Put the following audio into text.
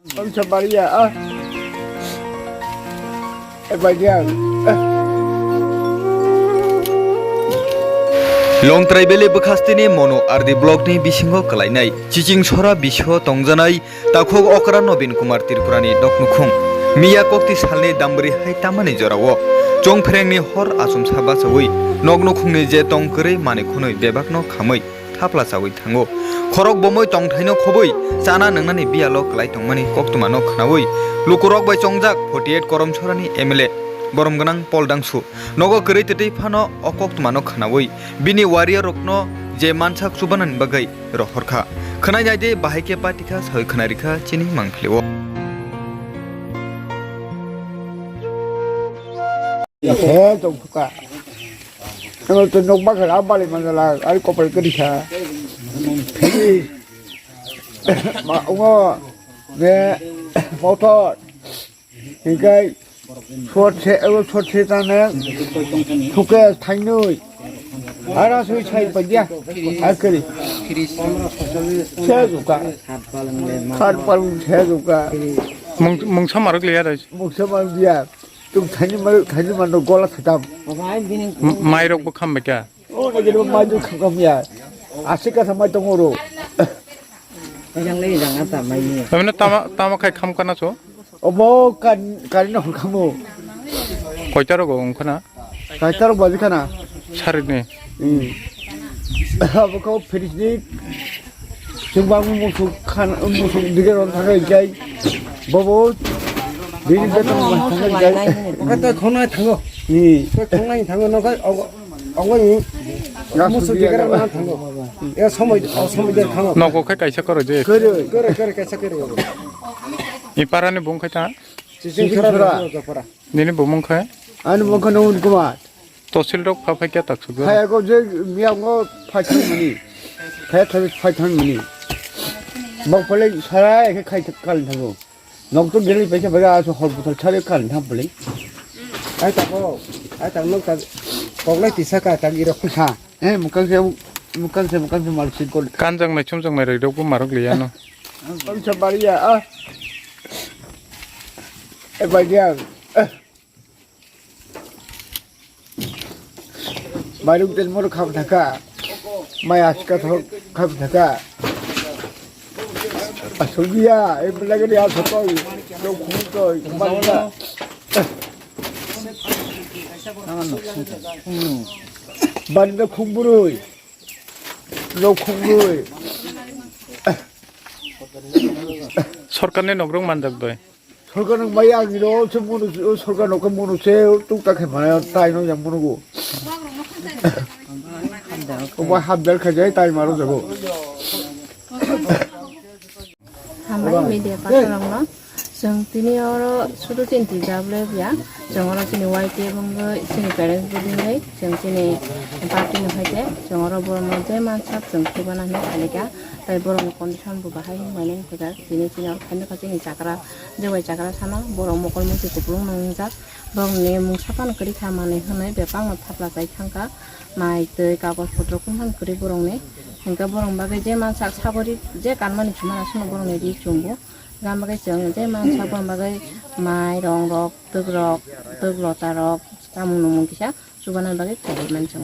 Ông chăm bari ya ah. Bagian. लं ट्राइबेले बखास्तेनि मनो आरदि ब्लकनि बिसिङाव कलायनाय चिचिं सरा बिसिङाव तंजानाय ताखोग अकरा नवीन कुमार त्रिपुरानि दखनुखुं मिया कक्ति सालनि दामबरि हाय तामानि जराव चों फ्रेंनि हर आसुम साबा सवै नगनुखुंनि जे तंकरै मानिखुनै बेबाकनो खामै थाप्ला सावै थांगो खरक बमै तंथाइनो खबै चाना नंनानि बियालो कलाय तंमानि कक्तुमानो खनावै लुकुरक बाय चंजाक 48 करमछरानि एमएलए बरम गनां पल दांसु नगो गरै तै फानो अकक्तुमानो खनावै बिनि वारियर रकनो जे मानसाक सुबानन बगै रहरखा खनाय दे बाहायके पाटिका सय खनारिखा चिनि मांफ्लेव Thế tổng cả. Nó tôi nông bắc ở Bali mà là ai có phải cái gì cả. Thế thì mà ông về phẫu thuật thì cái thuật sẽ ta nè thuộc cái thành nơi ai ra suy chạy bây giờ ai cái gì xe dụng cả khát palung xe dụng cả mong sao mà được liền rồi một số mà giờ 좀 다니면 너 골라 타담. 마이록 북한 맥야. 나 지금 마이도 감이야. 아시카 삼마이 동으로. Yang lấy rằng áp tạm mày nhiều. 그러면 따마 khai khăm kana cho. 뭐 간이나 홀카모. 거기다라고 온카나. 가이타로 뭐지 카나. 차르네. 뭐 페리스니 정방문 무슨 칸 무슨 니게론 다가 이제 뭐뭐 미리 됐던 거 이제 Cái con nói thằng 이 cái con nói thằng nó cái ông ấy 무슨 얘기를 하는 thằng 이거 소모이 thằng 너고 khai 있을 거지. 그래 cái sao 그래 이 빠라네 뭔 khai 지금 그러라 저거라 니네 뭐 khai? 아니 뭐 그놈 그만 도실록 파파께 딱 쓰고. 하야고 저 미양고 파천문이 배터리 파천문이 뭐 벌레 살아야 이렇게 칼 타고 녹도 내리 배쳐 배가 아주 헐부터 차려 칼 타블리 ai tao nó còn lấy thì sao cả tao đi đâu 자, 예, 목간세 말씀 걸. 간장내 춤장내 이러고 말을 리야노. 깜짝 말이야. 아. 에바디야. 마lum된 모로 가면 다가. 마야스카 더 가면 다가. 아, 솔비야. 에블라그리 아 저거. 너 공도 말이야. 말인데 공부를 너 공부를 설간내 너그럭 만작도에. 설가는 마약이로 저 문을 설가 놓고 문을 세요 뚝딱해 봐요 따이는 양 문이고 뭐 한달 가져야 따이 말로 저거 한마디 메디아 빠져랑나 जों तिनी और सुरु तीन तिजाबले बिया जों और तिनी वाइट बंगो तिनी पेरेंट्स बुदिनै जों तिनी पार्टी न फाइते जों और बरम जे मानसा जों फैबाना ने आलेगा ताइ बरम कन्डिशन बु बाहाय माने फैगा तिनी और खाने का जोंनि जाग्रा जेवाय जाग्रा साना बरम मकल मुसि कुब्रुं नंजा बरम ने मुसापान करि खामाने होनाय बेपां थाप्ला जाय थांगा माइ दै कागज पत्र कुनहान करि बरम ने हंगा बरम बागै जे मानसा साबरि जे कानमानि जुमाना सुनो बरम ने दि जुंबो गामबागै जों जे मानसा बनबागै माइ रं रक तोग लता रक तामुनु मुंकिसा सुबाना बागै खाइ मानसा